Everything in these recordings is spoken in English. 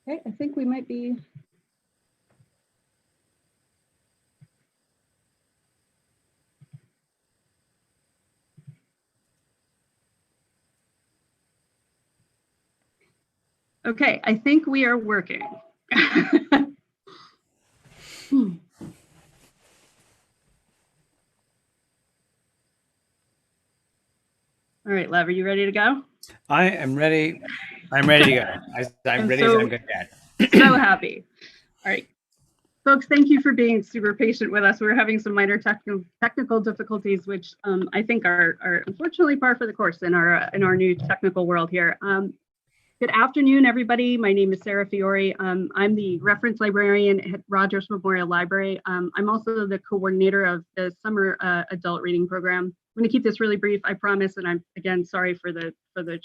Okay, I think we might be. Okay, I think we are working. All right, Lev, are you ready to go? I am ready. I'm ready to go. I'm ready as I'm going to get. So happy. All right. Folks, thank you for being super patient with us. We're having some minor technical difficulties, which I think are unfortunately par for the course in our new technical world here. Good afternoon, everybody. My name is Sarah Fiore. I'm the reference librarian at Rogers Memorial Library. I'm also the coordinator of the summer adult reading program. I'm going to keep this really brief, I promise, and I'm again sorry for the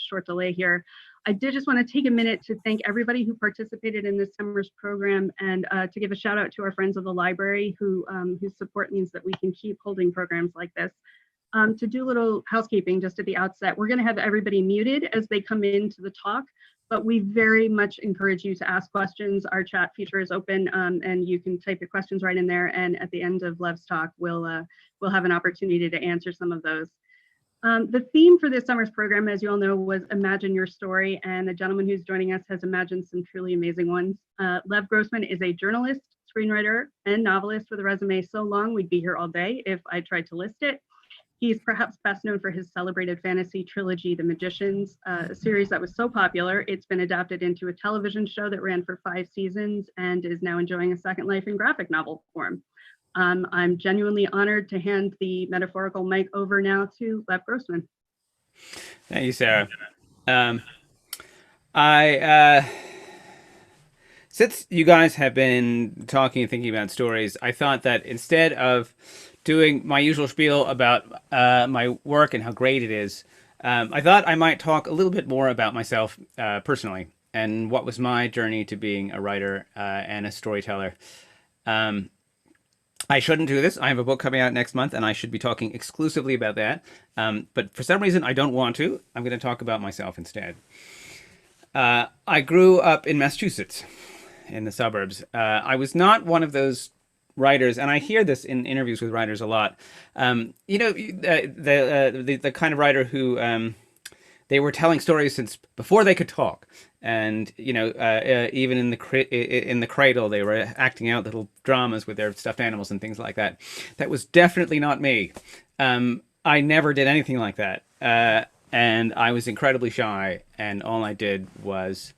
short delay here. I did just want to take a minute to thank everybody who participated in this summer's program and to give a shout out to our friends of the library whose support means that we can keep holding programs like this. To do a little housekeeping just at the outset, we're going to have everybody muted as they come into the talk, but we very much encourage you to ask questions. Our chat feature is open and you can type your questions right in there. And at the end of Lev's talk, we'll have an opportunity to answer some of those. The theme for this summer's program, as you all know, was Imagine Your Story, and the gentleman who's joining us has imagined some truly amazing ones. Lev Grossman is a journalist, screenwriter, and novelist with a resume so long we'd be here all day if I tried to list it. He's perhaps best known for his celebrated fantasy trilogy, The Magicians, a series that was so popular, it's been adapted into a television show that ran for 5 seasons and is now enjoying a second life in graphic novel form. I'm genuinely honored to hand the metaphorical mic over now to Lev Grossman. Thank you, Sarah. Since you guys have been talking and thinking about stories, I thought that instead of doing my usual spiel about my work and how great it is, I thought I might talk a little bit more about myself personally and what was my journey to being a writer and a storyteller. I shouldn't do this. I have a book coming out next month, and I should be talking exclusively about that. But for some reason, I don't want to. I'm going to talk about myself instead. I grew up in Massachusetts, in the suburbs. I was not one of those writers, and I hear this in interviews with writers a lot. You know, the kind of writer who they were telling stories since before they could talk, and you know, even in the cradle, they were acting out little dramas with their stuffed animals and things like that. That was definitely not me. I never did anything like that, and I was incredibly shy, and all I did was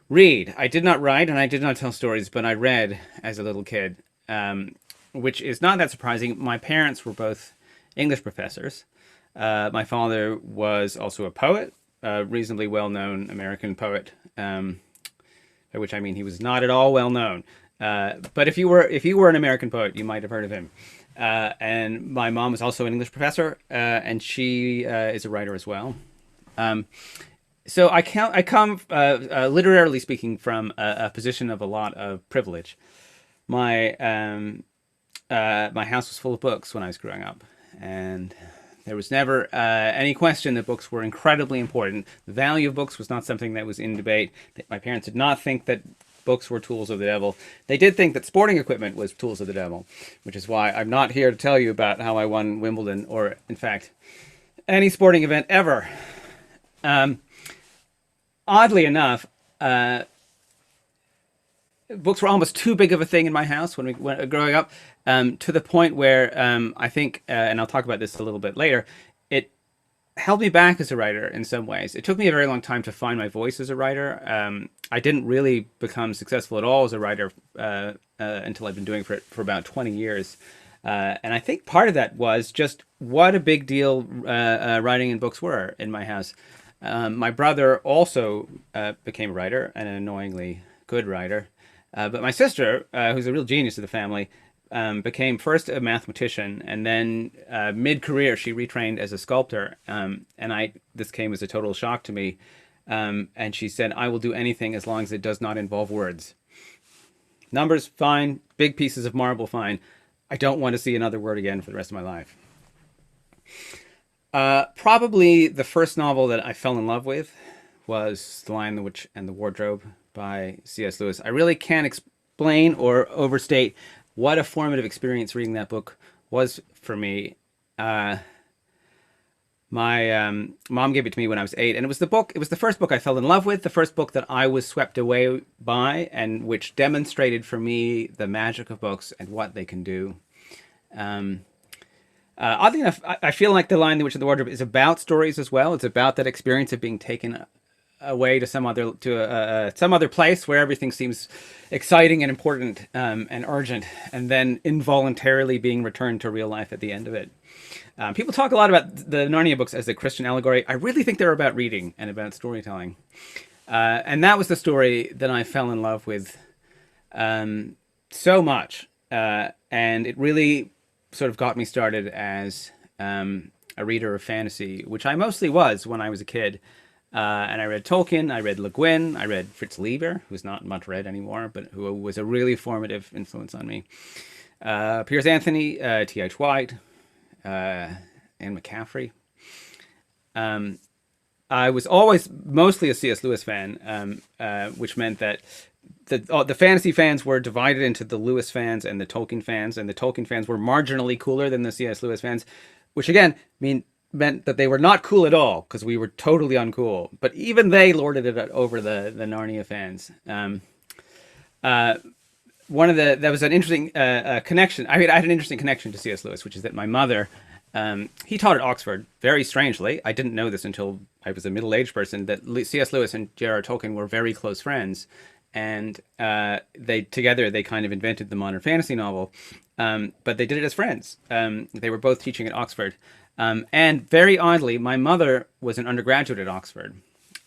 read. I did not write, and I did not tell stories, but I read as a little kid, which is not that surprising. My parents were both English professors. My father was also a poet, a reasonably well-known American poet, by which I mean he was not at all well-known. But if you were an American poet, you might have heard of him. And my mom was also an English professor, and she is a writer as well. So I come literally speaking from a position of a lot of privilege. My house was full of books when I was growing up, and there was never any question that books were incredibly important. The value of books was not something that was in debate. My parents did not think that books were tools of the devil. They did think that sporting equipment was tools of the devil, which is why I'm not here to tell you about how I won Wimbledon or, in fact, any sporting event ever. Oddly enough, books were almost too big of a thing in my house when we were growing up, to the point where I think, and I'll talk about this a little bit later, it held me back as a writer in some ways. It took me a very long time to find my voice as a writer. I didn't really become successful at all as a writer until I've been doing it for about 20 years. And I think part of that was just what a big deal writing and books were in my house. My brother also became a writer, and an annoyingly good writer. But my sister, who's a real genius of the family, became first a mathematician, and then mid-career she retrained as a sculptor. This came as a total shock to me. And she said, "I will do anything as long as it does not involve words. Numbers, fine. Big pieces of marble, fine. I don't want to see another word again for the rest of my life." Probably the first novel that I fell in love with was The Lion, the Witch, and the Wardrobe by C.S. Lewis. I really can't explain or overstate what a formative experience reading that book was for me. My mom gave it to me when I was 8, and it was the first book I fell in love with, the first book that I was swept away by, and which demonstrated for me the magic of books and what they can do. Oddly enough, I feel like The Lion, the Witch, and the Wardrobe is about stories as well. It's about that experience of being taken away to some other place where everything seems exciting and important and urgent, and then involuntarily being returned to real life at the end of it. People talk a lot about the Narnia books as a Christian allegory. I really think they're about reading and about storytelling. And that was the story that I fell in love with so much. And it really sort of got me started as a reader of fantasy, which I mostly was when I was a kid. And I read Tolkien, I read Le Guin, I read Fritz Leiber, who's not much read anymore, but who was a really formative influence on me. Piers Anthony, T.H. White, Anne McCaffrey. I was always mostly a C.S. Lewis fan, which meant that the fantasy fans were divided into the Lewis fans and the Tolkien fans, and the Tolkien fans were marginally cooler than the C.S. Lewis fans, which again meant that they were not cool at all because we were totally uncool. But even they lorded it over the Narnia fans. There was an interesting connection. I had an interesting connection to C.S. Lewis, which is that my mother, he taught at Oxford. Very strangely, I didn't know this until I was a middle-aged person, that C.S. Lewis and J.R.R. Tolkien were very close friends, and together they kind of invented the modern fantasy novel. But they did it as friends. They were both teaching at Oxford, and very oddly, my mother was an undergraduate at Oxford,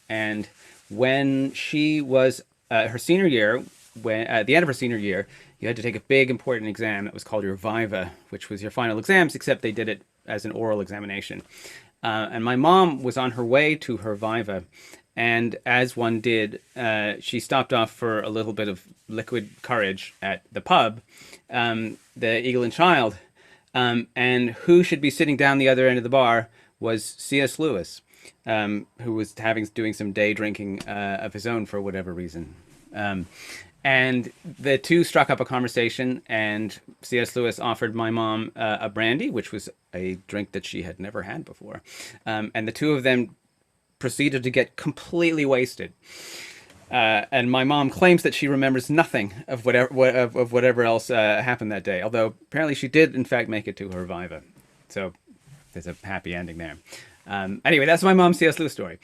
and when she was her senior year. When at the end of her senior year, you had to take a big important exam that was called your viva, which was your final exams, except they did it as an oral examination. And my mom was on her way to her viva, and as one did, she stopped off for a little bit of liquid courage at the pub, the Eagle and Child, and who should be sitting down the other end of the bar was C.S. Lewis, who was doing some day drinking of his own for whatever reason. And the two struck up a conversation, and C.S. Lewis offered my mom a brandy, which was a drink that she had never had before. And the two of them proceeded to get completely wasted. And my mom claims that she remembers nothing of whatever else happened that day, although apparently she did, in fact, make it to her viva. So there's a happy ending there. Anyway, that's my mom's C.S. Lewis story.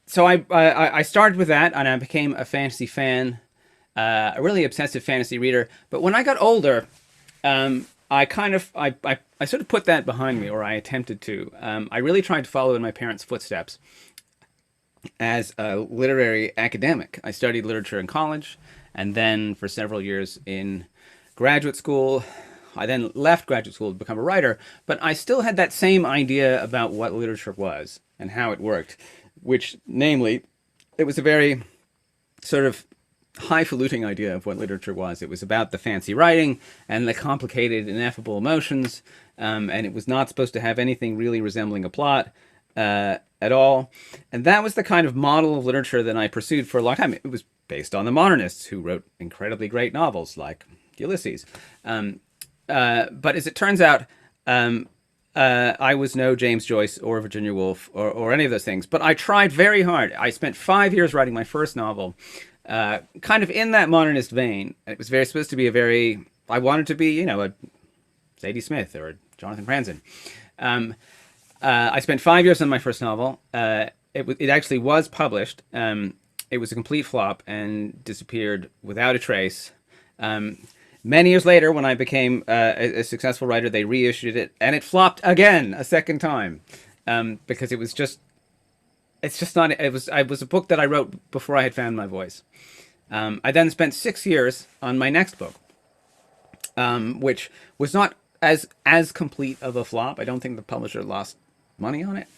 So I started with that, and I became a fantasy fan, a really obsessive fantasy reader. But when I got older, I sort of put that behind me, or I attempted to. I really tried to follow in my parents' footsteps as a literary academic. I studied literature in college, and then for several years in graduate school. I then left graduate school to become a writer, but I still had that same idea about what literature was and how it worked. Which, namely, it was a very sort of highfalutin idea of what literature was. It was about the fancy writing and the complicated, ineffable emotions, and it was not supposed to have anything really resembling a plot at all. And that was the kind of model of literature that I pursued for a long time. It was based on the modernists who wrote incredibly great novels like Ulysses. But as it turns out, I was no James Joyce or Virginia Woolf or any of those things, but I tried very hard. I spent 5 years writing my first novel, kind of in that modernist vein. It was supposed to be I wanted to be, a Zadie Smith or a Jonathan Franzen. I spent 5 years on my first novel. It actually was published. It was a complete flop and disappeared without a trace. Many years later, when I became a successful writer, they reissued it, and it flopped again a second time, because it was not. It was a book that I wrote before I had found my voice. I then spent 6 years on my next book, which was not as complete of a flop. I don't think the publisher lost money on it,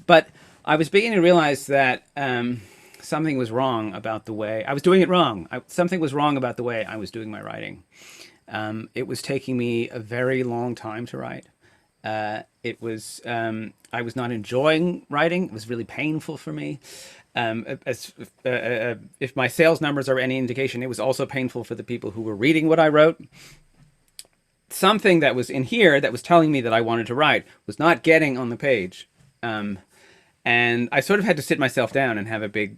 but I was beginning to realize that. Something was wrong about the way I was doing it wrong. Something was wrong about the way I was doing my writing. It was taking me a very long time to write. It was I was not enjoying writing. It was really painful for me. If my sales numbers are any indication, it was also painful for the people who were reading what I wrote. Something that was in here that was telling me that I wanted to write was not getting on the page. And I sort of had to sit myself down and have a big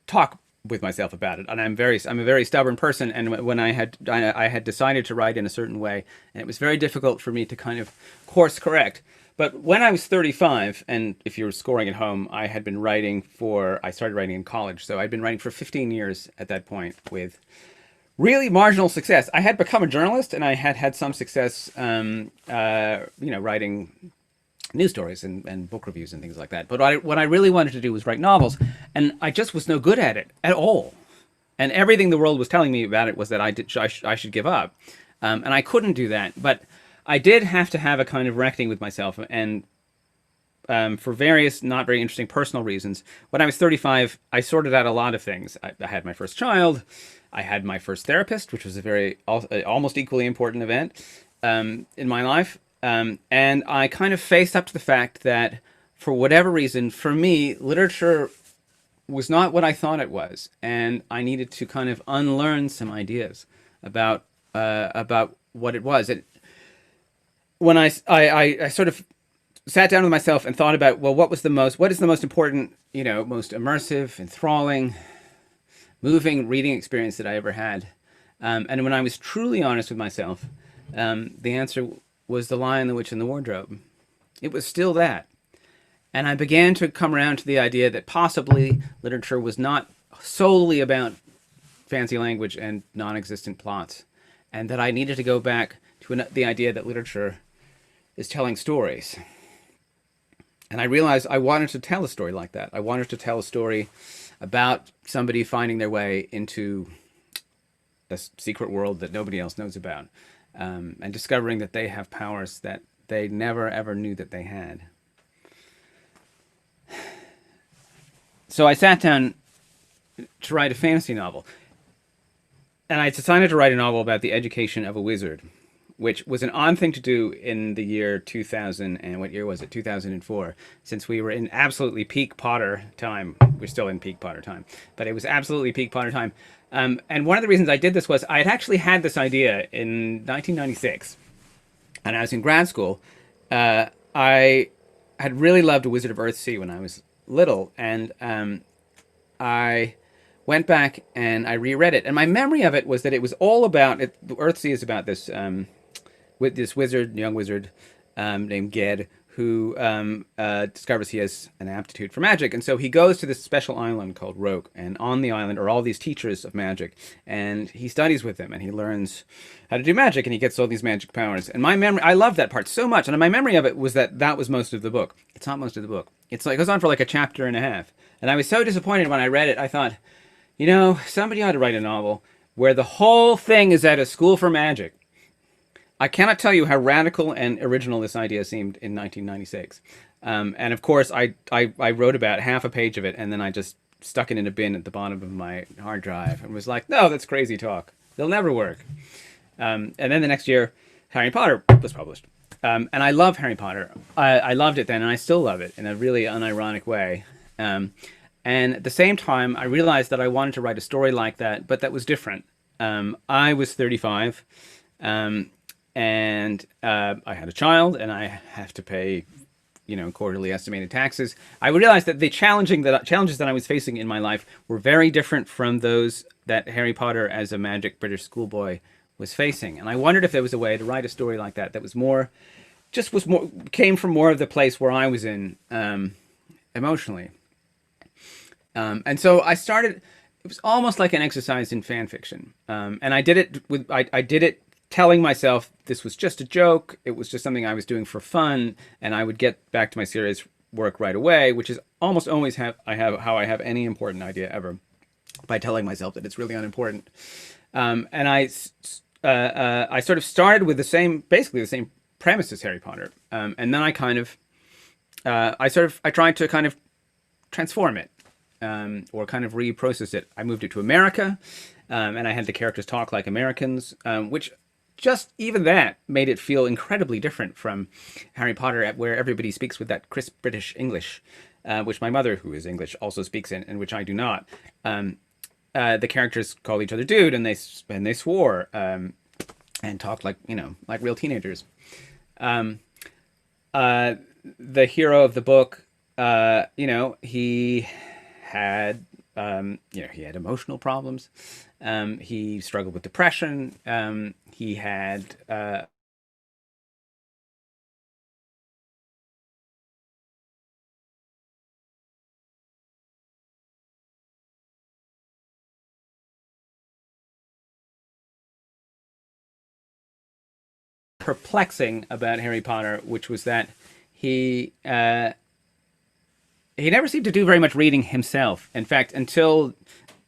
talk with myself about it. And I'm a very stubborn person. And when I had decided to write in a certain way, and it was very difficult for me to kind of course correct. But when I was 35, and if you're scoring at home, I started writing in college. So I'd been writing for 15 years at that point with really marginal success. I had become a journalist, and I had had some success, writing news stories and book reviews and things like that. But what I really wanted to do was write novels, and I just was no good at it at all. And everything the world was telling me about it was that I should give up, and I couldn't do that. But I did have to have a kind of reckoning with myself, and for various not very interesting personal reasons. When I was 35, I sorted out a lot of things. I had my first child. I had my first therapist, which was a very almost equally important event in my life. And I kind of faced up to the fact that, for whatever reason, for me, literature was not what I thought it was, and I needed to kind of unlearn some ideas about what it was. When I sort of sat down with myself and thought about, well, what is the most important, most immersive, enthralling, moving reading experience that I ever had. And when I was truly honest with myself, the answer was The Lion, the Witch, and the Wardrobe. It was still that. And I began to come around to the idea that possibly literature was not solely about fancy language and non-existent plots, and that I needed to go back to the idea that literature is telling stories. And I realized I wanted to tell a story like that. I wanted to tell a story about somebody finding their way into a secret world that nobody else knows about, and discovering that they have powers that they never ever knew that they had. So I sat down to write a fantasy novel, and I decided to write a novel about the education of a wizard, which was an odd thing to do in the year 2000, and what year was it? 2004, since we were in absolutely peak Potter time. We're still in peak Potter time, but it was absolutely peak Potter time. And one of the reasons I did this was I had actually had this idea in 1996, and I was in grad school. I had really loved A Wizard of Earthsea when I was little, and I went back and I reread it, and my memory of it was that it was all about it. Earthsea is about this with this young wizard named Ged, who discovers he has an aptitude for magic, and so he goes to this special island called Roke, and on the island are all these teachers of magic, and he studies with them, and he learns how to do magic, and he gets all these magic powers. And my memory, I love that part so much, and my memory of it was that was most of the book. It's not most of the book. It's like it goes on for like a chapter and a half, and I was so disappointed when I read it. I thought, somebody ought to write a novel where the whole thing is at a school for magic. I cannot tell you how radical and original this idea seemed in 1996. And of course, I wrote about half a page of it, and then I just stuck it in a bin at the bottom of my hard drive and was like, no, that's crazy talk. They'll never work. And then the next year, Harry Potter was published. And I love Harry Potter. I loved it then, and I still love it in a really unironic way. And at the same time, I realized that I wanted to write a story like that, but that was different. I was 35. And I had a child, and I have to pay, quarterly estimated taxes. I realized that the challenges that I was facing in my life were very different from those that Harry Potter as a magic British schoolboy was facing. And I wondered if there was a way to write a story like that came from more of the place where I was in emotionally. And so I started. It was almost like an exercise in fan fiction, and I did it I did it telling myself this was just a joke. It was just something I was doing for fun, and I would get back to my serious work right away, which is almost always how I have any important idea ever, by telling myself that it's really unimportant. And I sort of started with basically the same premise as Harry Potter, and then I kind of I tried to kind of transform it, or kind of reprocess it. I moved it to America, and I had the characters talk like Americans, which just even that made it feel incredibly different from Harry Potter, where everybody speaks with that crisp British English, which my mother, who is English, also speaks in, and which I do not. The characters called each other dude, and they swore, and talked like, like real teenagers. The hero of the book, he had he had emotional problems. He struggled with depression. He had perplexing about Harry Potter, which was that he never seemed to do very much reading himself. In fact, until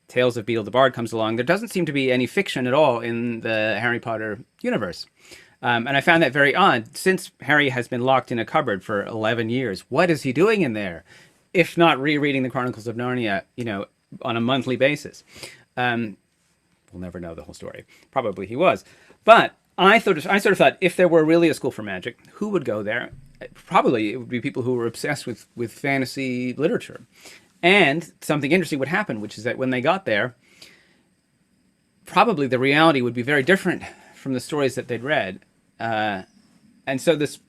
Tales of Beedle the Bard comes along, there doesn't seem to be any fiction at all in the Harry Potter universe. And I found that very odd. Since Harry has been locked in a cupboard for 11 years, what is he doing in there? If not rereading the Chronicles of Narnia, on a monthly basis. We'll never know the whole story. Probably he was. But I sort of thought, if there were really a school for magic, who would go there? Probably it would be people who were obsessed with fantasy literature. And something interesting would happen, which is that when they got there, probably the reality would be very different from the stories that they'd read. And so just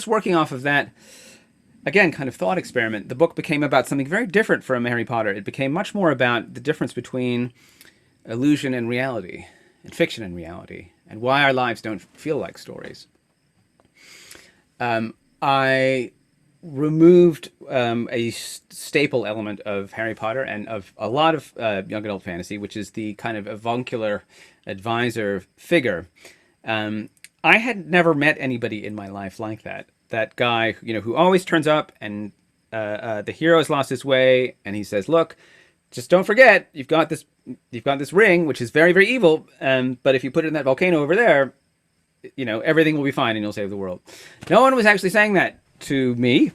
working off of that, again, kind of thought experiment, the book became about something very different from Harry Potter. It became much more about the difference between illusion and reality, and fiction and reality, and why our lives don't feel like stories. I removed a staple element of Harry Potter and of a lot of young adult fantasy, which is the kind of avuncular advisor figure. I had never met anybody in my life like that. That guy, who always turns up, and the hero has lost his way, and he says, "Look, just don't forget, you've got this ring, which is very, very evil. But if you put it in that volcano over there, everything will be fine, and you'll save the world." No one was actually saying that to me,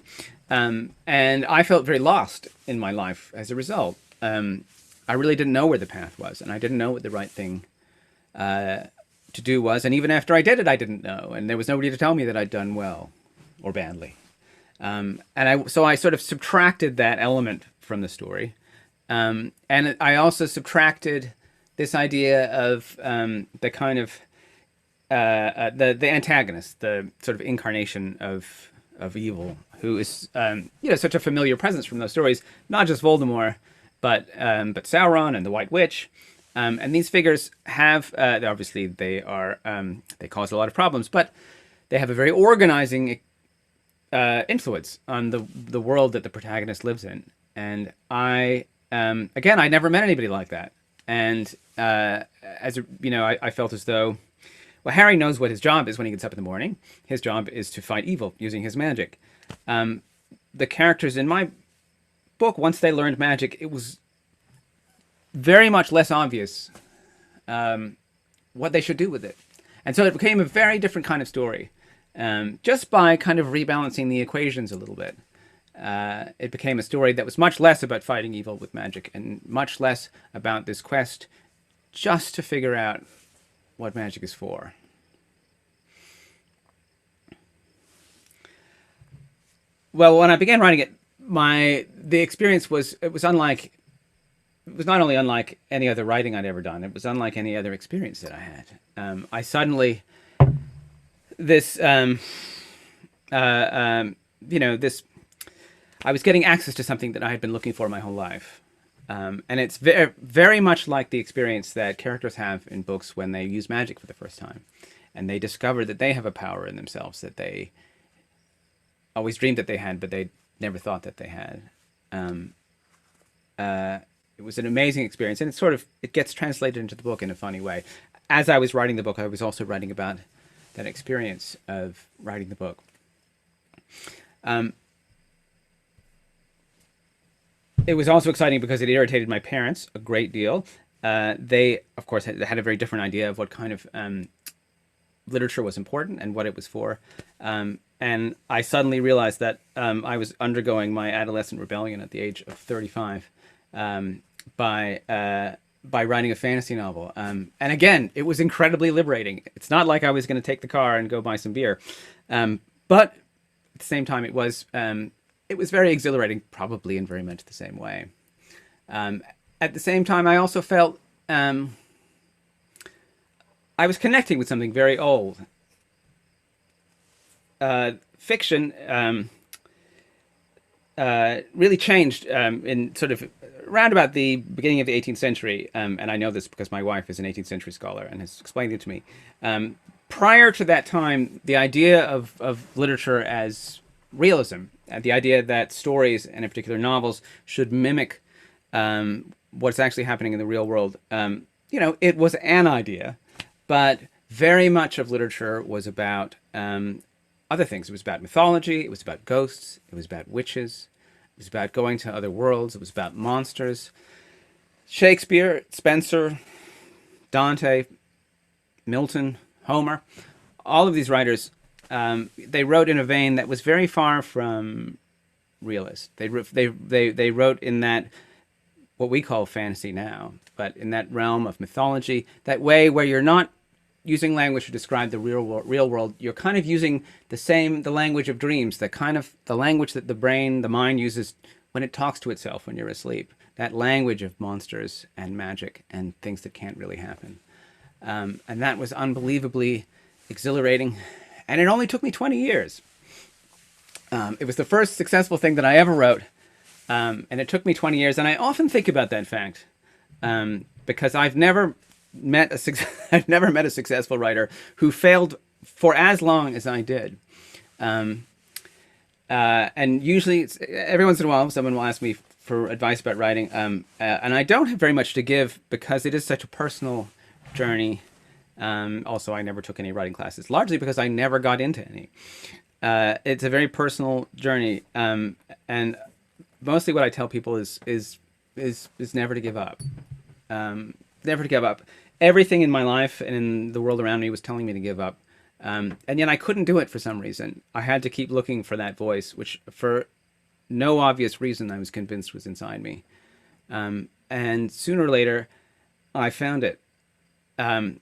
and I felt very lost in my life as a result. I really didn't know where the path was, and I didn't know what the right thing to do was. And even after I did it, I didn't know, and there was nobody to tell me that I'd done well or badly. So I sort of subtracted that element from the story. And I also subtracted this idea of the kind of the antagonist, the sort of incarnation of evil, who is such a familiar presence from those stories. Not just Voldemort, but Sauron and the White Witch. And these figures have obviously they cause a lot of problems, but they have a very organizing influence on the world that the protagonist lives in. And I never met anybody like that. And I felt as though, well, Harry knows what his job is when he gets up in the morning. His job is to fight evil using his magic. The characters in my book, once they learned magic, it was very much less obvious what they should do with it. And so it became a very different kind of story. Just by kind of rebalancing the equations a little bit. It became a story that was much less about fighting evil with magic and much less about this quest just to figure out what magic is for. Well, when I began writing it, the experience was not only unlike any other writing I'd ever done, it was unlike any other experience that I had. I suddenly I was getting access to something that I had been looking for my whole life. And it's very, very much like the experience that characters have in books when they use magic for the first time. And they discover that they have a power in themselves that they always dreamed that they had, but they never thought that they had. It was an amazing experience, and it gets translated into the book in a funny way. As I was writing the book, I was also writing about that experience of writing the book. It was also exciting because it irritated my parents a great deal. They, of course, had a very different idea of what kind of literature was important and what it was for. And I suddenly realized that I was undergoing my adolescent rebellion at the age of 35 by by writing a fantasy novel. And again, it was incredibly liberating. It's not like I was going to take the car and go buy some beer, but at the same time, it was very exhilarating, probably in very much the same way. At the same time, I also felt I was connecting with something very old. Fiction really changed in sort of around about the beginning of the 18th century, and I know this because my wife is an 18th century scholar and has explained it to me. Prior to that time, the idea of literature as realism, the idea that stories, and in particular novels, should mimic what's actually happening in the real world, it was an idea, but very much of literature was about other things. It was about mythology, it was about ghosts, it was about witches, it was about going to other worlds, it was about monsters. Shakespeare, Spencer, Dante, Milton, Homer, all of these writers, they wrote in a vein that was very far from realist. They wrote in that, what we call fantasy now, but in that realm of mythology, that way where you're not using language to describe the real world, you're kind of using the language of dreams, the language that the mind uses when it talks to itself when you're asleep, that language of monsters and magic and things that can't really happen. And that was unbelievably exhilarating. And it only took me 20 years. It was the first successful thing that I ever wrote. And it took me 20 years. And I often think about that fact because I've never met a successful writer who failed for as long as I did. And usually, every once in a while, someone will ask me for advice about writing. And I don't have very much to give because it is such a personal journey. Also, I never took any writing classes, largely because I never got into any. It's a very personal journey. And mostly what I tell people is never to give up. Never to give up. Everything in my life and in the world around me was telling me to give up. And yet I couldn't do it for some reason. I had to keep looking for that voice, which for no obvious reason I was convinced was inside me. And sooner or later, I found it. And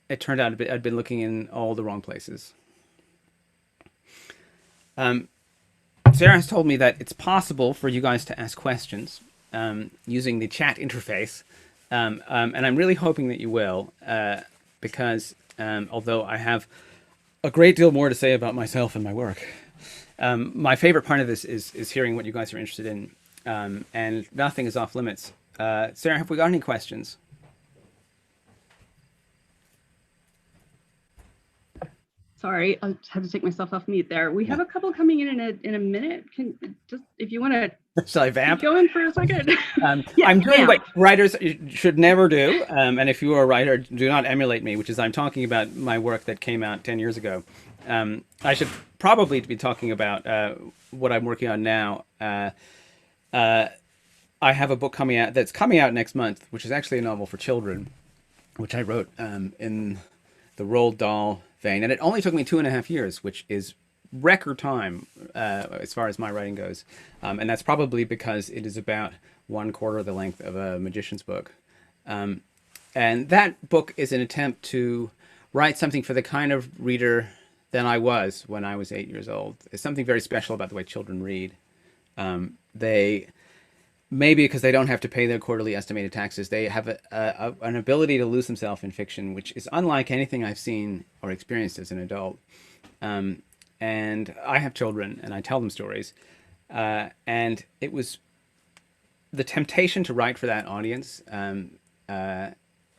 it turned out I'd been looking in all the wrong places. Sarah has told me that it's possible for you guys to ask questions using the chat interface. And I'm really hoping that you will, because although I have a great deal more to say about myself and my work, my favorite part of this is hearing what you guys are interested in, and nothing is off limits. Sarah, have we got any questions? Sorry, I had to take myself off mute there. We have a couple coming in a minute. Can just, if you want to Shall I vamp? keep going for a second. Yeah, I'm doing what writers should never do. And if you are a writer, do not emulate me, which is I'm talking about my work that came out 10 years ago. I should probably be talking about what I'm working on now. I have a book coming out that's coming out next month, which is actually a novel for children, which I wrote in the Roald Dahl vein. And it only took me 2.5 years, which is record time as far as my writing goes. And that's probably because it is about 1/4 the length of a magician's book. And that book is an attempt to write something for the kind of reader that I was when I was 8 years old. There's something very special about the way children read. They, maybe because they don't have to pay their quarterly estimated taxes, they have an ability to lose themselves in fiction, which is unlike anything I've seen or experienced as an adult. And I have children, and I tell them stories. And it was the temptation to write for that audience, an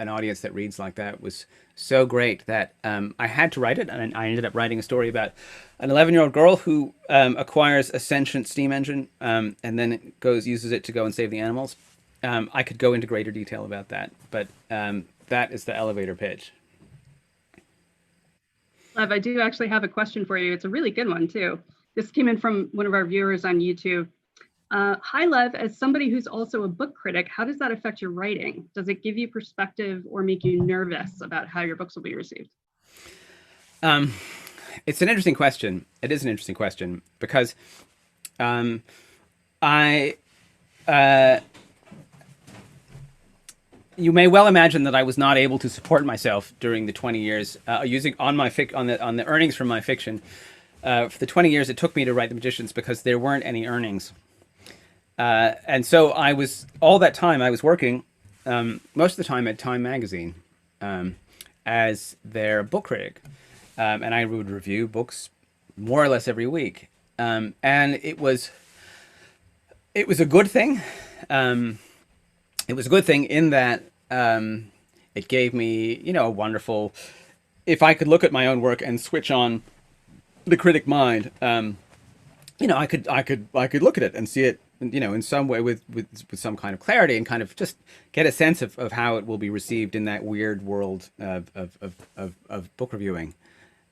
audience that reads like that, was so great that I had to write it. And I ended up writing a story about an 11-year-old girl who acquires a sentient steam engine and then uses it to go and save the animals. I could go into greater detail about that, but that is the elevator pitch. Lev, I do actually have a question for you. It's a really good one, too. This came in from one of our viewers on YouTube. Hi, Lev. As somebody who's also a book critic, how does that affect your writing? Does it give you perspective or make you nervous about how your books will be received? It's an interesting question. It is an interesting question because I you may well imagine that I was not able to support myself during the 20 years using on my on the earnings from my fiction. For the 20 years it took me to write The Magicians because there weren't any earnings. And so I was all that time I was working most of the time at Time Magazine as their book critic, and I would review books more or less every week. And it was a good thing. It was a good thing in that it gave me, a wonderful. If I could look at my own work and switch on the critic mind, I could look at it and see it, in some way with some kind of clarity and kind of just get a sense of how it will be received in that weird world of book reviewing.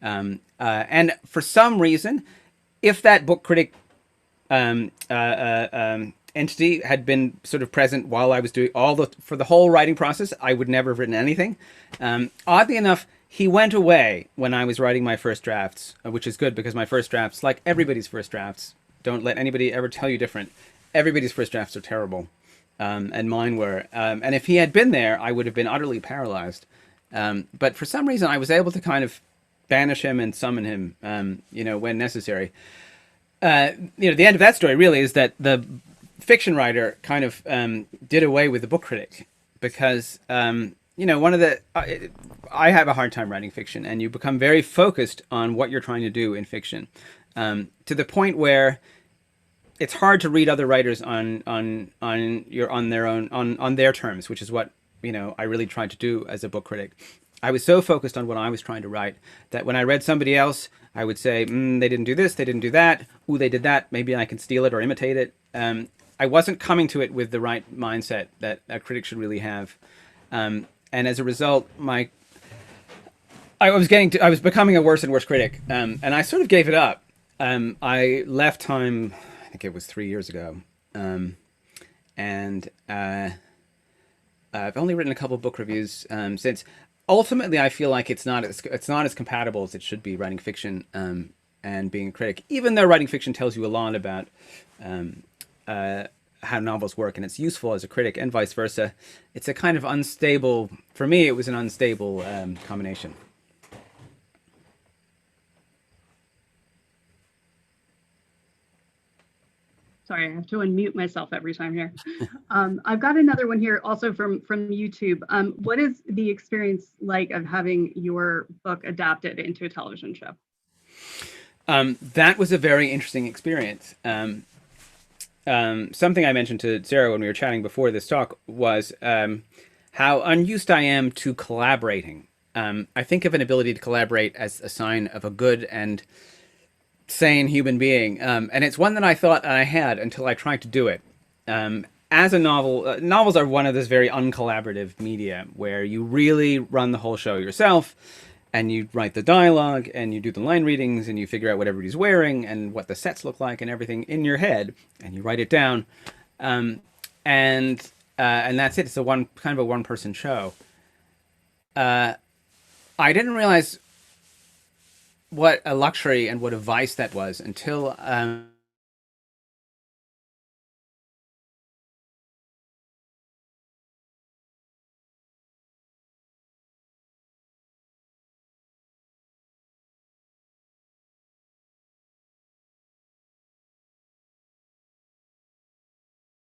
And for some reason, if that book critic entity had been sort of present while I was doing for the whole writing process, I would never have written anything. Oddly enough, he went away when I was writing my first drafts, which is good because my first drafts, like everybody's first drafts, don't let anybody ever tell you different. Everybody's first drafts are terrible, and mine were. And if he had been there, I would have been utterly paralyzed. But for some reason, I was able to kind of banish him and summon him, when necessary. The end of that story really is that the fiction writer kind of did away with the book critic because one of the I have a hard time writing fiction, and you become very focused on what you're trying to do in fiction, to the point where it's hard to read other writers on their terms, which is what I really tried to do as a book critic. I was so focused on what I was trying to write that when I read somebody else, I would say, they didn't do this, they didn't do that. Ooh, they did that. Maybe I can steal it or imitate it. I wasn't coming to it with the right mindset that a critic should really have. And as a result, I was becoming a worse and worse critic. And I sort of gave it up. I left Time, I think it was 3 years ago. And I've only written a couple of book reviews since. Ultimately, I feel like it's not as compatible as it should be, writing fiction and being a critic. Even though writing fiction tells you a lot about how novels work, and it's useful as a critic, and vice versa, it's a kind of unstable. For me, it was an unstable combination. Sorry, I have to unmute myself every time here. I've got another one here also from YouTube. What is the experience like of having your book adapted into a television show? That was a very interesting experience. Something I mentioned to Sarah when we were chatting before this talk was how unused I am to collaborating. I think of an ability to collaborate as a sign of a good and sane human being, and it's one that I thought I had until I tried to do it. As a novels are one of those very uncollaborative media where you really run the whole show yourself, and you write the dialogue, and you do the line readings, and you figure out what everybody's wearing, and what the sets look like, and everything in your head, and you write it down, and that's it. It's a kind of a one-person show. I didn't realize what a luxury and what a vice that was until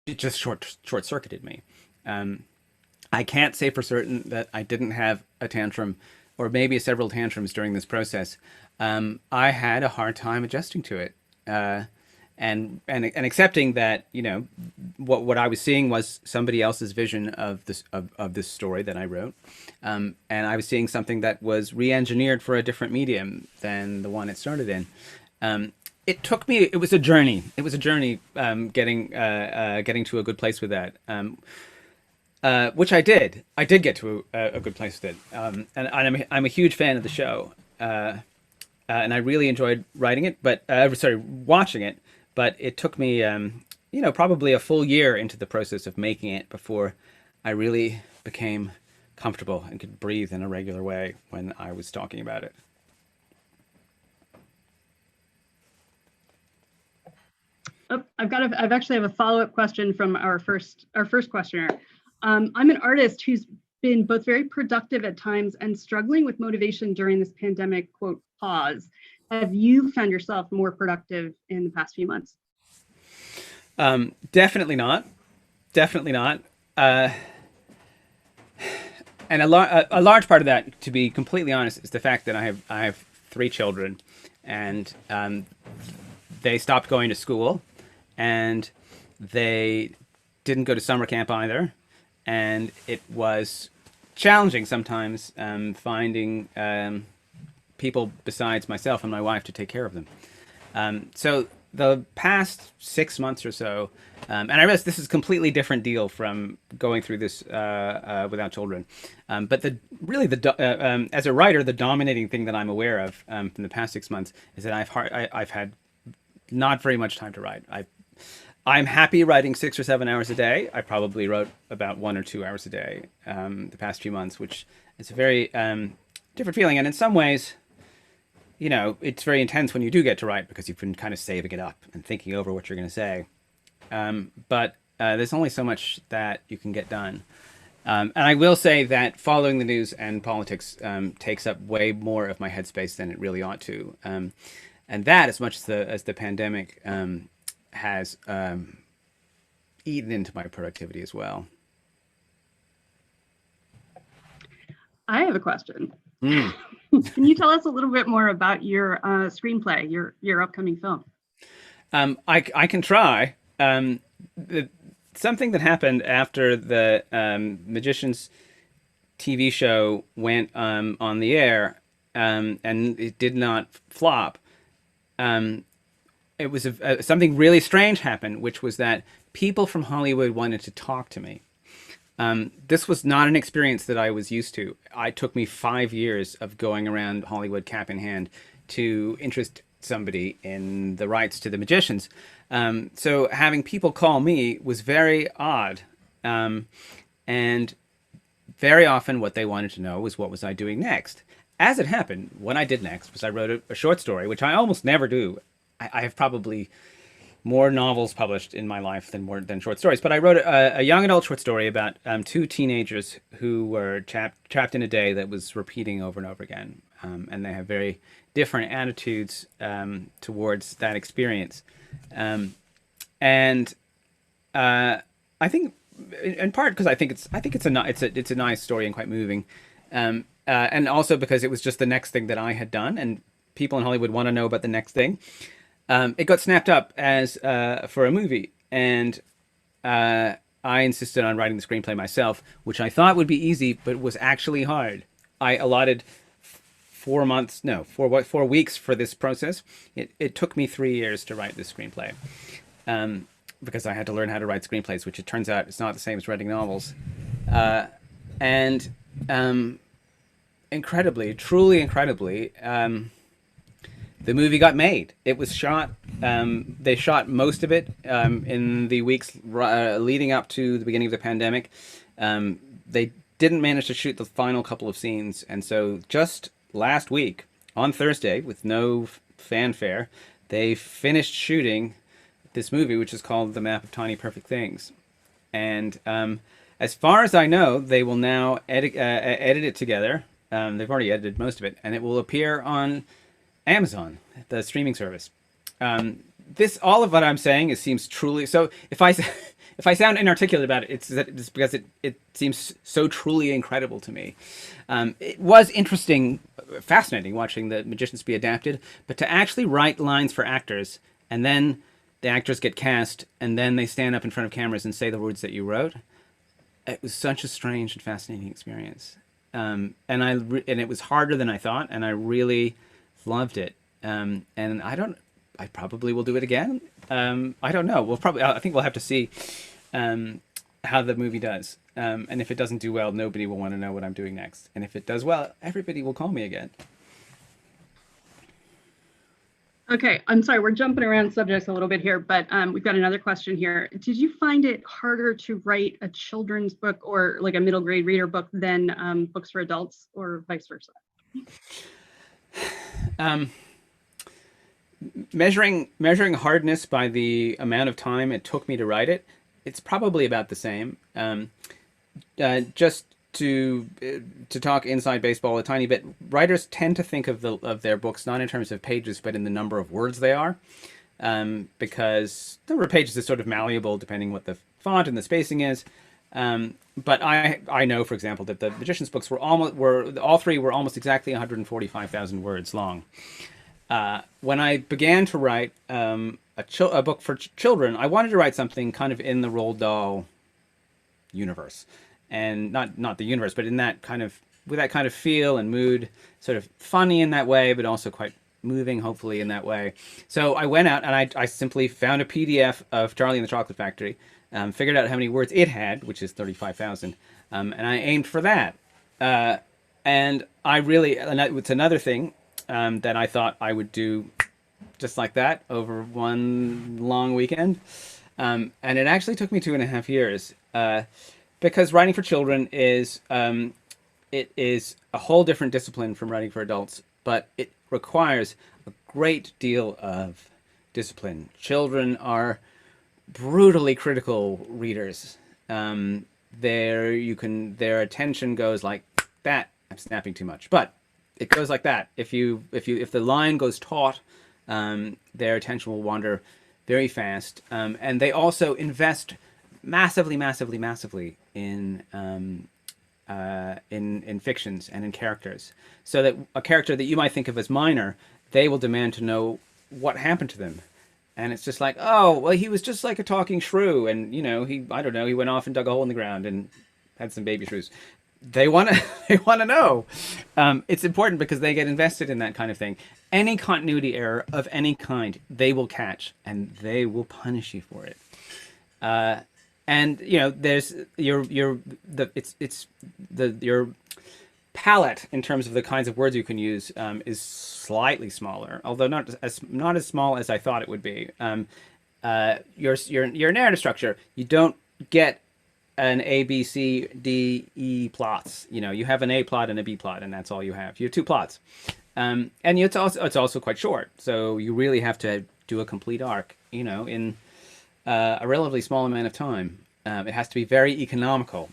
it just short circuited me. I can't say for certain that I didn't have a tantrum, or maybe several tantrums during this process. I had a hard time adjusting to it, and accepting that what I was seeing was somebody else's vision of this story that I wrote, and I was seeing something that was re-engineered for a different medium than the one it started in. It took me. It was a journey. It was a journey getting to a good place with that. Which I did. I did get to a good place with it, and I'm a huge fan of the show, and I really enjoyed writing it. But watching it. But it took me, probably a full year into the process of making it before I really became comfortable and could breathe in a regular way when I was talking about it. Oh, I've actually have a follow-up question from our first questioner. I'm an artist who's been both very productive at times and struggling with motivation during this pandemic, quote, pause. Have you found yourself more productive in the past few months? Definitely not. Definitely not. And a large part of that, to be completely honest, is the fact that I have three children, and they stopped going to school, and they didn't go to summer camp either, and it was challenging sometimes finding people besides myself and my wife to take care of them. So the past 6 months or so, and I realize this is a completely different deal from going through this without children. But as a writer, the dominating thing that I'm aware of from the past 6 months is that I've had not very much time to write. I'm happy writing 6 or 7 hours a day. I probably wrote about 1 or 2 hours a day the past few months, which is a very different feeling. And in some ways, it's very intense when you do get to write because you've been kind of saving it up and thinking over what you're going to say. But there's only so much that you can get done. And I will say that following the news and politics takes up way more of my headspace than it really ought to. And that, as much as the pandemic has eaten into my productivity as well. I have a question. Mm. Can you tell us a little bit more about your screenplay, your upcoming film? I can try. Something that happened after the Magicians TV show went on the air and it did not flop. It was something really strange happened, which was that people from Hollywood wanted to talk to me. This was not an experience that I was used to. It took me 5 years of going around Hollywood cap in hand to interest somebody in the rights to the Magicians. So having people call me was very odd. And very often what they wanted to know was what was I doing next. As it happened, what I did next was I wrote a short story, which I almost never do. I have probably more novels published in my life than short stories. But I wrote a young adult short story about two teenagers who were trapped in a day that was repeating over and over again. And they have very different attitudes towards that experience. And I think, in part, because I think it's a nice story and quite moving, and also because it was just the next thing that I had done, and people in Hollywood want to know about the next thing. It got snapped up as for a movie, and I insisted on writing the screenplay myself, which I thought would be easy, but was actually hard. I allotted 4 weeks for this process. It took me 3 years to write this screenplay, because I had to learn how to write screenplays, which it turns out it's not the same as writing novels. And truly incredibly, the movie got made. It was shot. They shot most of it in the weeks leading up to the beginning of the pandemic. They didn't manage to shoot the final couple of scenes, and so just last week, on Thursday, with no fanfare, they finished shooting this movie, which is called The Map of Tiny Perfect Things. And as far as I know, they will now edit it together. They've already edited most of it, and it will appear on Amazon, the streaming service. All of what I'm saying seems truly so. If I sound inarticulate about it, it's because it seems so truly incredible to me. It was interesting, fascinating watching the Magicians be adapted, but to actually write lines for actors and then the actors get cast and then they stand up in front of cameras and say the words that you wrote, it was such a strange and fascinating experience. And it was harder than I thought, and I really loved it. And I probably will do it again. I don't know. I think we'll have to see how the movie does. And if it doesn't do well, nobody will want to know what I'm doing next. And if it does well, everybody will call me again. Okay, I'm sorry, we're jumping around subjects a little bit here, but we've got another question here. Did you find it harder to write a children's book or like a middle grade reader book than books for adults, or vice versa? Measuring hardness by the amount of time it took me to write it, it's probably about the same. just to talk inside baseball a tiny bit, writers tend to think of their books not in terms of pages, but in the number of words they are, because the number of pages is sort of malleable depending what the font and the spacing is. But I know, for example, that the Magician's books were all three were almost exactly 145,000 words long. When I began to write a book for children, I wanted to write something kind of in the Roald Dahl universe, and not the universe, but in that kind of with that kind of feel and mood, sort of funny in that way, but also quite moving, hopefully, in that way. So I went out and I simply found a PDF of Charlie and the Chocolate Factory, figured out how many words it had, which is 35,000, and I aimed for that. And it's another thing that I thought I would do just like that over one long weekend. And it actually took me 2.5 years, because writing for children is it is a whole different discipline from writing for adults, but it requires a great deal of discipline. Children are brutally critical readers. Their attention goes like that. I'm snapping too much, but it goes like that. If the line goes taut, their attention will wander very fast, and they also invest massively in fictions and in characters, so that a character that you might think of as minor, they will demand to know what happened to them. And it's just like, oh, well, he was just like a talking shrew, and I don't know, he went off and dug a hole in the ground and had some baby shrews. They want to know. It's important because they get invested in that kind of thing. Any continuity error of any kind, they will catch, and they will punish you for it. And there's your palette in terms of the kinds of words you can use is slightly smaller, although not as small as I thought it would be. Your narrative structure, you don't get an A, B, C, D, E plots. You have an A plot and a B plot, and that's all you have. You have two plots, and it's also quite short, so you really have to do a complete arc, in a relatively small amount of time. It has to be very economical.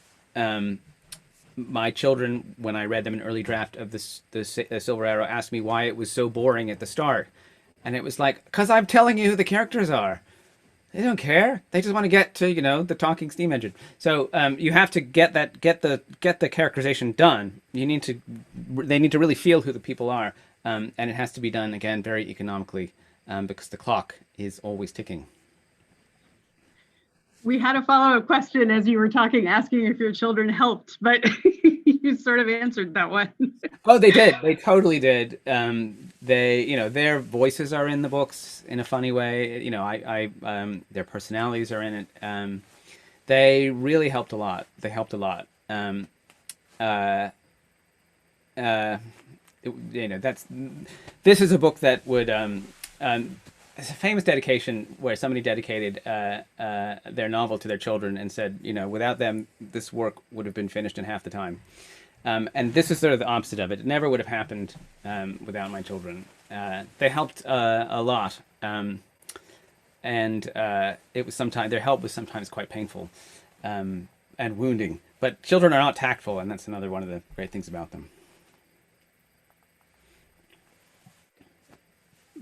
My children, when I read them an early draft of the Silver Arrow, asked me why it was so boring at the start, and it was like, because I'm telling you who the characters are. They don't care. They just want to get to the talking steam engine. So you have to get the characterization done. They need to really feel who the people are, and it has to be done again very economically, because the clock is always ticking. We had a follow-up question as you were talking, asking if your children helped, but you sort of answered that one. Oh, they did. They totally did. Their voices are in the books in a funny way. Their personalities are in it. They really helped a lot. They helped a lot. This is a book that would. It's a famous dedication where somebody dedicated their novel to their children and said, without them, this work would have been finished in half the time. And this is sort of the opposite of it. It never would have happened without my children. They helped a lot, and it was their help was sometimes quite painful and wounding. But children are not tactful, and that's another one of the great things about them.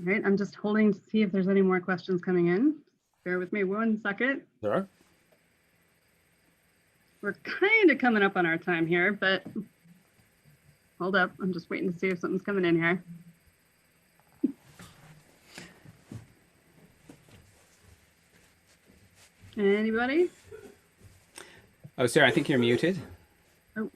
All right, I'm just holding to see if there's any more questions coming in. Bear with me 1 second. There are. We're kind of coming up on our time here, but hold up. I'm just waiting to see if something's coming in here. Anybody? Oh, Sarah, I think you're muted. Oh.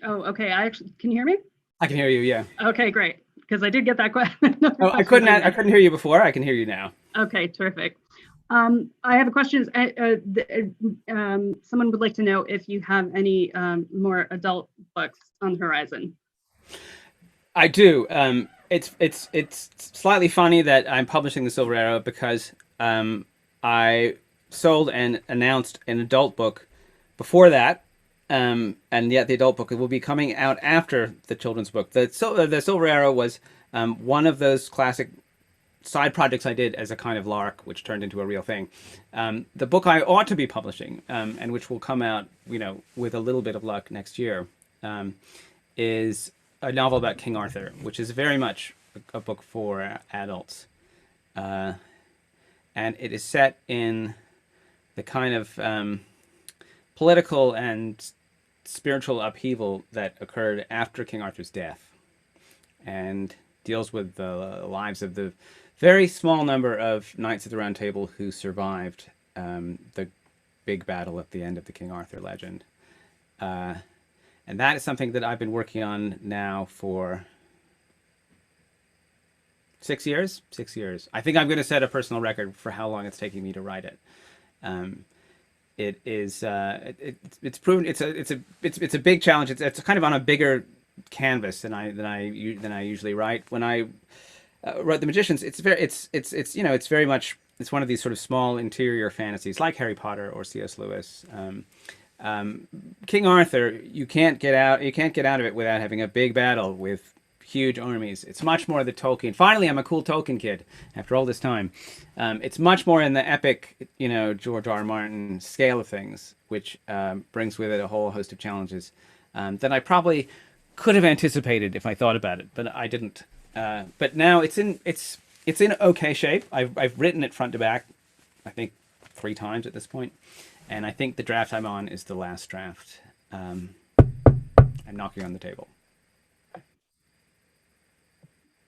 Oh, okay. Can you hear me? I can hear you. Yeah. Okay, great. Because I did get that question. Oh, I couldn't hear you before. I can hear you now. Okay, terrific. I have a question. Someone would like to know if you have any more adult books on the horizon. I do. It's slightly funny that I'm publishing the Silver Arrow because I sold and announced an adult book before that, and yet the adult book will be coming out after the children's book. The Silver Arrow was one of those classic side projects I did as a kind of lark, which turned into a real thing. The book I ought to be publishing, and which will come out, with a little bit of luck next year, is a novel about King Arthur, which is very much a book for adults, and it is set in the kind of political and spiritual upheaval that occurred after King Arthur's death, and deals with the lives of the very small number of knights of the Round Table who survived the big battle at the end of the King Arthur legend. And that is something that I've been working on now for 6 years. 6 years. I think I'm going to set a personal record for how long it's taking me to write it. It is. It's proven. It's a big challenge. It's kind of on a bigger canvas than I usually write. When I wrote The Magicians, it's very much, it's one of these sort of small interior fantasies like Harry Potter or C.S. Lewis. King Arthur, you can't get out of it without having a big battle with huge armies. It's much more the Tolkien. Finally, I'm a cool Tolkien kid after all this time. It's much more in the epic, George R. R. Martin scale of things, which brings with it a whole host of challenges that I probably could have anticipated if I thought about it, but I didn't. But now it's in okay shape. I've written it front to back, I think 3 times at this point, and I think the draft I'm on is the last draft. I'm knocking on the table.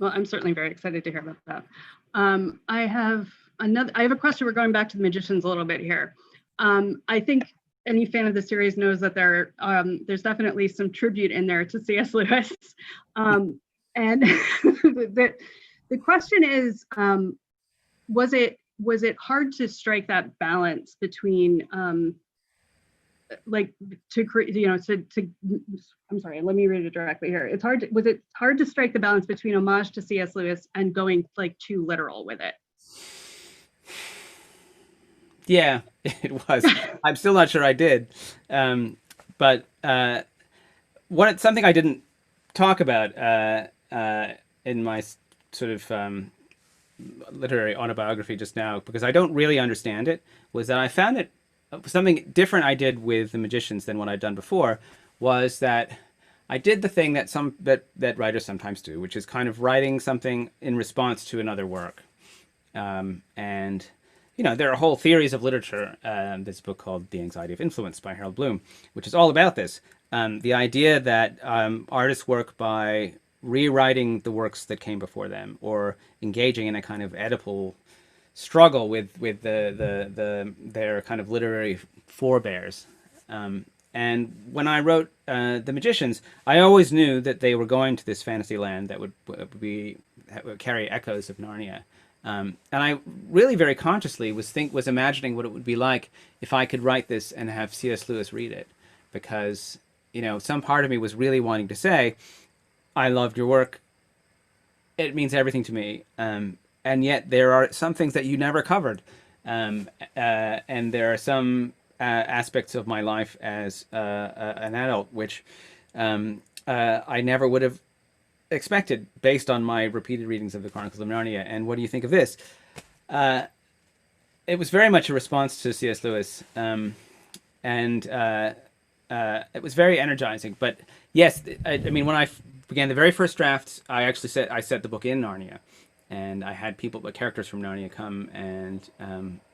Well, I'm certainly very excited to hear about that. I have a question. We're going back to The Magicians a little bit here. I think any fan of the series knows that there's definitely some tribute in there to C.S. Lewis. And the question is, was it hard to strike that balance between I'm sorry, let me read it directly here. Was it hard to strike the balance between homage to C.S. Lewis and going too literal with it? Yeah, it was. I'm still not sure I did. But something I didn't talk about in my sort of literary autobiography just now, because I don't really understand it, was that I found it something different I did with The Magicians than what I'd done before, was that I did the thing that writers sometimes do, which is kind of writing something in response to another work. And there are whole theories of literature. There's a book called The Anxiety of Influence by Harold Bloom, which is all about this. The idea that artists work by rewriting the works that came before them, or engaging in a kind of Oedipal struggle with their kind of literary forebears. And when I wrote The Magicians, I always knew that they were going to this fantasy land that would carry echoes of Narnia. And I really very consciously was imagining what it would be like if I could write this and have C.S. Lewis read it, because some part of me was really wanting to say, I loved your work. It means everything to me. And yet there are some things that you never covered. And there are some aspects of my life as an adult which I never would have expected based on my repeated readings of the Chronicles of Narnia. And what do you think of this? It was very much a response to C.S. Lewis. And it was very energizing. But yes, I mean, when I began the very first drafts, I set the book in Narnia. And I had characters from Narnia come, and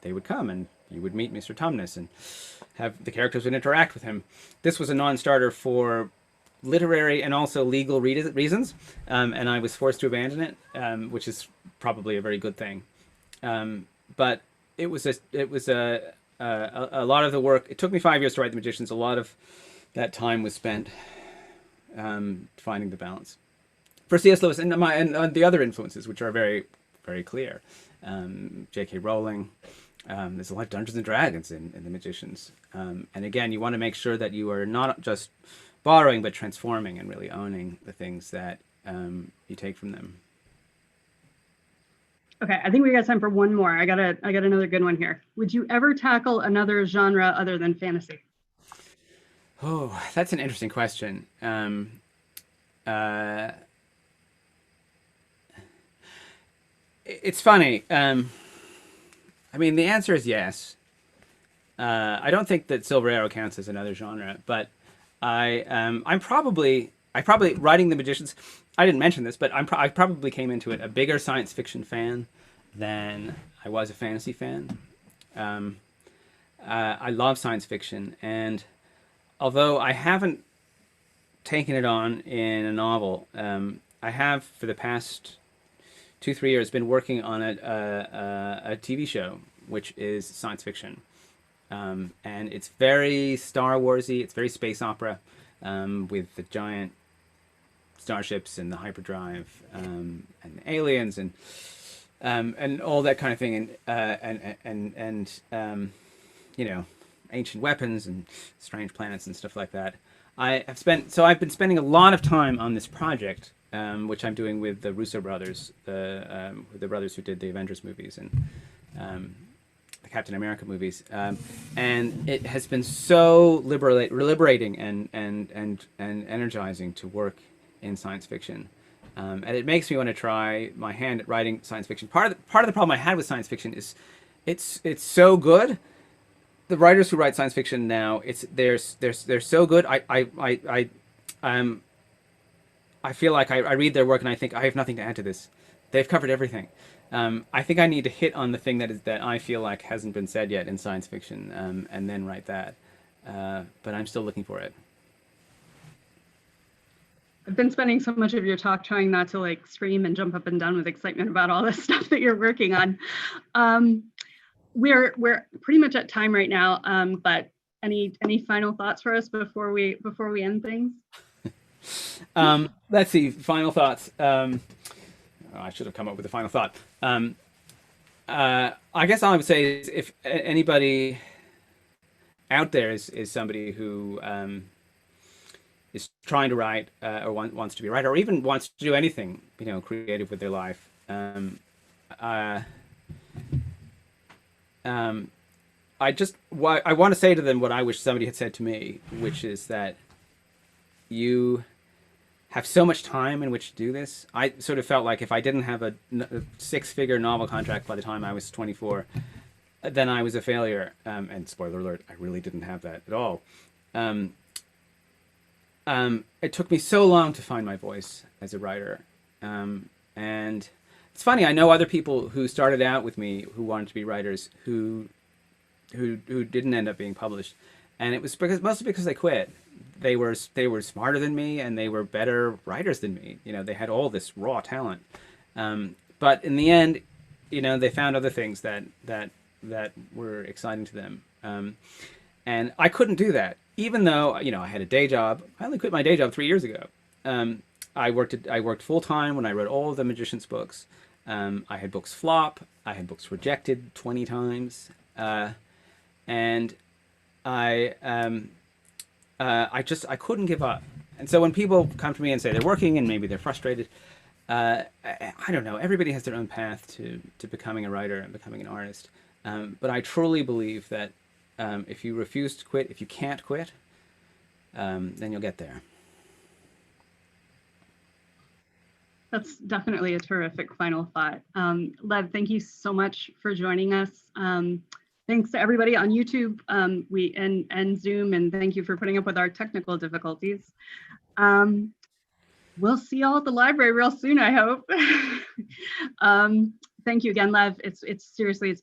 they would come, and you would meet Mr. Tumnus, and the characters would interact with him. This was a non-starter for literary and also legal reasons, and I was forced to abandon it, which is probably a very good thing. But it was a lot of the work. It took me 5 years to write The Magicians. A lot of that time was spent finding the balance. For C.S. Lewis and the other influences, which are very, very clear. J.K. Rowling. There's a lot of Dungeons and Dragons in The Magicians. And again, you want to make sure that you are not just borrowing, but transforming and really owning the things that you take from them. Okay, I think we got time for one more. I got another good one here. Would you ever tackle another genre other than fantasy? Oh, that's an interesting question. Uh, it's funny. I mean, the answer is yes. I don't think that Silver Arrow counts as another genre, but I probably writing The Magicians. I didn't mention this, but I probably came into it a bigger science fiction fan than I was a fantasy fan. Um, I love science fiction, and although I haven't taken it on in a novel, I have for the past 2 3 years been working on a TV show which is science fiction. And it's very Star Warsy. It's very space opera, with the giant starships and the hyperdrive, and the aliens and all that kind of thing, and you know, ancient weapons and strange planets and stuff like that. I've been spending a lot of time on this project, which I'm doing with the Russo brothers, the brothers who did the Avengers movies and um, the Captain America movies, and it has been so liberating and energizing to work in science fiction, and it makes me want to try my hand at writing science fiction. Part of the problem I had with science fiction is it's so good. The writers who write science fiction now, they're so good. I feel like I read their work and I think I have nothing to add to this. They've covered everything. I think I need to hit on the thing that I feel like hasn't been said yet in science fiction, and then write that. But I'm still looking for it. I've been spending so much of your talk trying not to like scream and jump up and down with excitement about all this stuff that you're working on. We're pretty much at time right now, but any final thoughts for us before we end things? Let's see. Final thoughts. I should have come up with a final thought. I guess all I would say is if anybody out there is somebody who is trying to write, or wants to be a writer, or even wants to do anything, creative with their life. Uh, I want to say to them what I wish somebody had said to me, which is that you have so much time in which to do this. I sort of felt like if I didn't have a six-figure novel contract by the time I was 24, then I was a failure. And spoiler alert, I really didn't have that at all. It took me so long to find my voice as a writer. And it's funny, I know other people who started out with me who wanted to be writers who didn't end up being published. And it was mostly because they quit. They were smarter than me, and they were better writers than me. They had all this raw talent. But in the end, they found other things that were exciting to them. And I couldn't do that, even though I had a day job. I only quit my day job 3 years ago. I worked full time when I wrote all of the Magicians books. I had books flop. I had books rejected 20 times, and I couldn't give up. And so when people come to me and say they're working and maybe they're frustrated, I don't know. Everybody has their own path to becoming a writer and becoming an artist. But I truly believe that if you refuse to quit, if you can't quit, then you'll get there. That's definitely a terrific final thought. Lev, thank you so much for joining us. Thanks to everybody on YouTube and Zoom, and thank you for putting up with our technical difficulties. We'll see y'all at the library real soon, I hope. Thank you again, Lev. It's seriously, it's